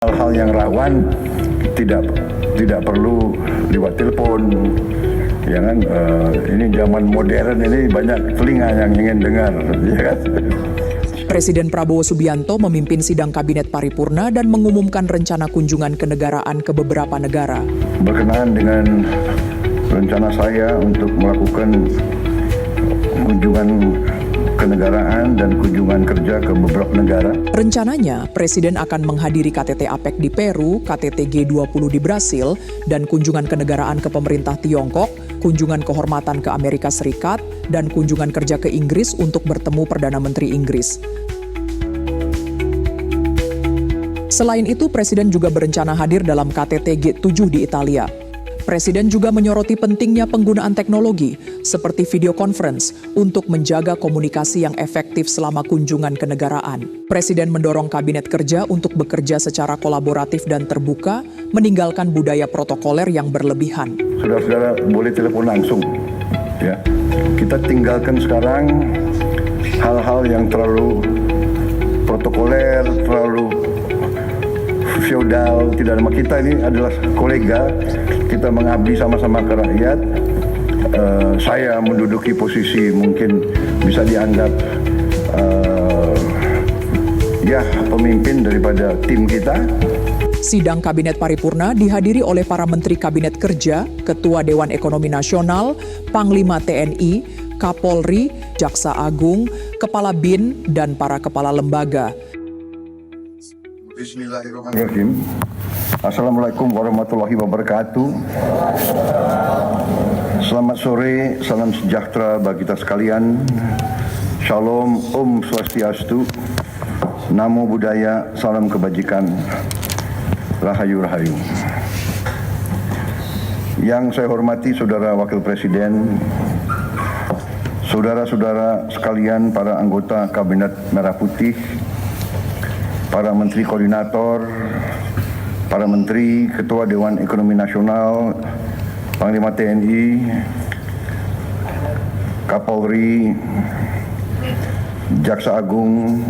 Hal-hal yang rawan tidak perlu lewat telepon, ya kan? Ini zaman modern ini banyak telinga yang ingin dengar, ya kan? Presiden Prabowo Subianto memimpin sidang kabinet paripurna dan mengumumkan rencana kunjungan kenegaraan ke beberapa negara. Berkenaan dengan rencana saya untuk melakukan kunjungan kenegaraan dan kunjungan kerja ke beberapa negara. Rencananya, Presiden akan menghadiri KTT APEC di Peru, KTT G20 di Brasil, dan kunjungan kenegaraan ke pemerintah Tiongkok, kunjungan kehormatan ke Amerika Serikat, dan kunjungan kerja ke Inggris untuk bertemu Perdana Menteri Inggris. Selain itu, Presiden juga berencana hadir dalam KTT G7 di Italia. Presiden juga menyoroti pentingnya penggunaan teknologi seperti video conference untuk menjaga komunikasi yang efektif selama kunjungan kenegaraan. Presiden mendorong kabinet kerja untuk bekerja secara kolaboratif dan terbuka, meninggalkan budaya protokoler yang berlebihan. Saudara-saudara boleh telepon langsung, ya. Kita tinggalkan sekarang hal-hal yang terlalu protokoler, terlalu feodal. Tidak ada, kita ini adalah kolega, kita mengabdi sama-sama ke rakyat. Saya menduduki posisi mungkin bisa dianggap pemimpin daripada tim kita. Sidang Kabinet Paripurna dihadiri oleh para Menteri Kabinet Kerja, Ketua Dewan Ekonomi Nasional, Panglima TNI, Kapolri, Jaksa Agung, Kepala BIN, dan para kepala lembaga. Bismillahirrahmanirrahim. Assalamualaikum warahmatullahi wabarakatuh. Selamat sore, salam sejahtera bagi kita sekalian. Shalom, Om Swastiastu, Namo Buddhaya, salam kebajikan, Rahayu Rahayu. Yang saya hormati Saudara Wakil Presiden, saudara-saudara sekalian, para anggota Kabinet Merah Putih, para Menteri Koordinator, para Menteri, Ketua Dewan Ekonomi Nasional, Panglima TNI, Kapolri, Jaksa Agung,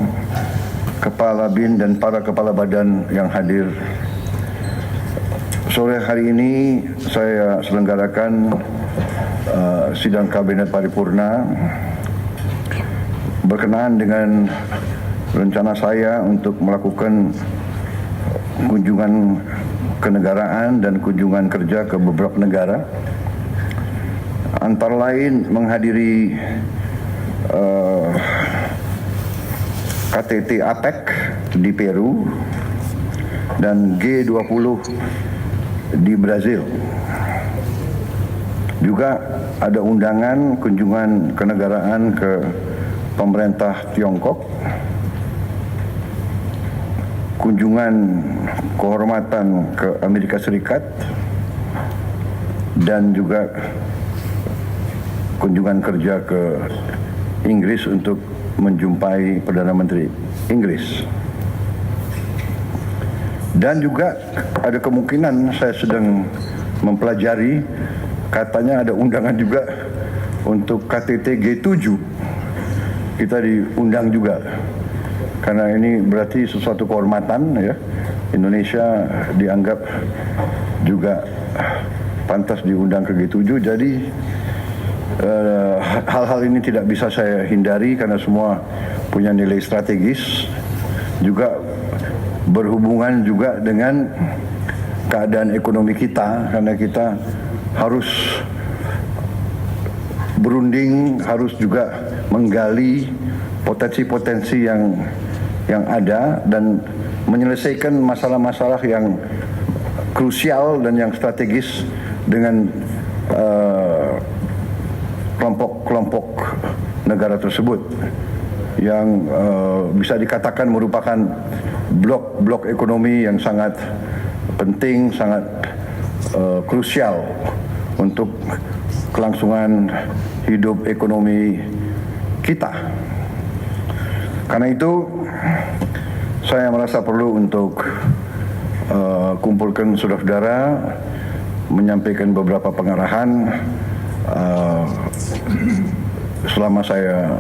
Kepala BIN, dan para kepala badan yang hadir. Sore hari ini saya selenggarakan sidang Kabinet Paripurna berkenaan dengan rencana saya untuk melakukan kunjungan kenegaraan dan kunjungan kerja ke beberapa negara, antara lain menghadiri KTT APEC di Peru dan G20 di Brasil. Juga ada undangan kunjungan kenegaraan ke pemerintah Tiongkok, kunjungan kehormatan ke Amerika Serikat, dan juga kunjungan kerja ke Inggris untuk menjumpai Perdana Menteri Inggris. Dan juga ada kemungkinan, saya sedang mempelajari, katanya ada undangan juga untuk KTT G7. Kita diundang juga. Karena ini berarti sesuatu kehormatan, ya. Indonesia dianggap juga pantas diundang ke G7. Jadi hal-hal ini tidak bisa saya hindari karena semua punya nilai strategis, juga berhubungan juga dengan keadaan ekonomi kita, karena kita harus berunding, harus juga menggali potensi-potensi yang ada dan menyelesaikan masalah-masalah yang krusial dan yang strategis dengan kelompok-kelompok negara tersebut yang bisa dikatakan merupakan blok ekonomi yang sangat penting, sangat krusial untuk kelangsungan hidup ekonomi kita. Karena itu saya merasa perlu untuk kumpulkan saudara-saudara, menyampaikan beberapa pengarahan selama saya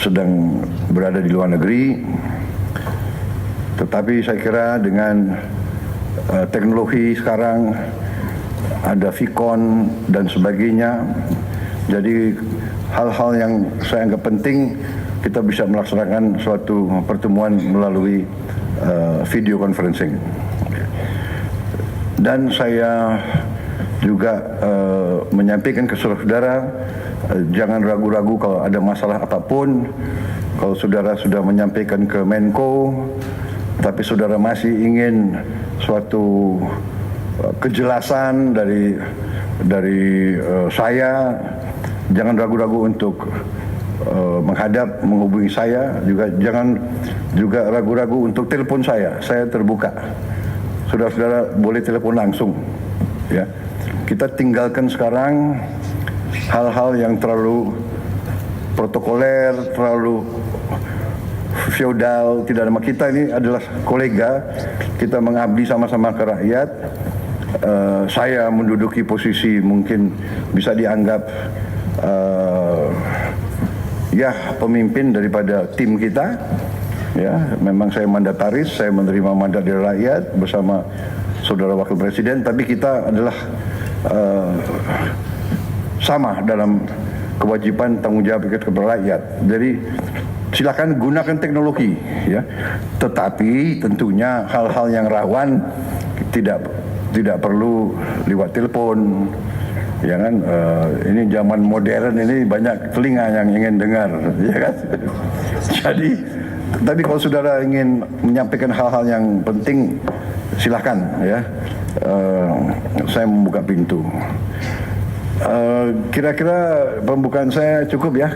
sedang berada di luar negeri. Tetapi saya kira dengan teknologi sekarang ada Vicon dan sebagainya, jadi hal-hal yang saya anggap penting kita bisa melaksanakan suatu pertemuan melalui video conferencing. Dan saya juga menyampaikan ke saudara, jangan ragu-ragu kalau ada masalah apapun. Kalau saudara sudah menyampaikan ke Menko, tapi saudara masih ingin suatu kejelasan dari saya, jangan ragu-ragu untuk menghubungi saya. Juga jangan juga ragu-ragu untuk telepon saya terbuka. Saudara-saudara boleh telepon langsung, ya. Kita tinggalkan sekarang hal-hal yang terlalu protokoler, terlalu feodal. Tidak ada, kita ini adalah kolega, kita mengabdi sama-sama ke rakyat. Saya menduduki posisi mungkin bisa dianggap pemimpin daripada tim kita. Ya, memang saya mandataris, saya menerima mandat dari rakyat bersama saudara wakil presiden, tapi kita adalah sama dalam kewajiban tanggung jawab kita kepada rakyat. Jadi silakan gunakan teknologi, ya. Tetapi tentunya hal-hal yang rawan tidak perlu lewat telepon. Ya kan, ini zaman modern ini banyak telinga yang ingin dengar, ya kan. Jadi, tapi kalau saudara ingin menyampaikan hal-hal yang penting, silakan, ya. Saya membuka pintu. Kira-kira pembukaan saya cukup, ya.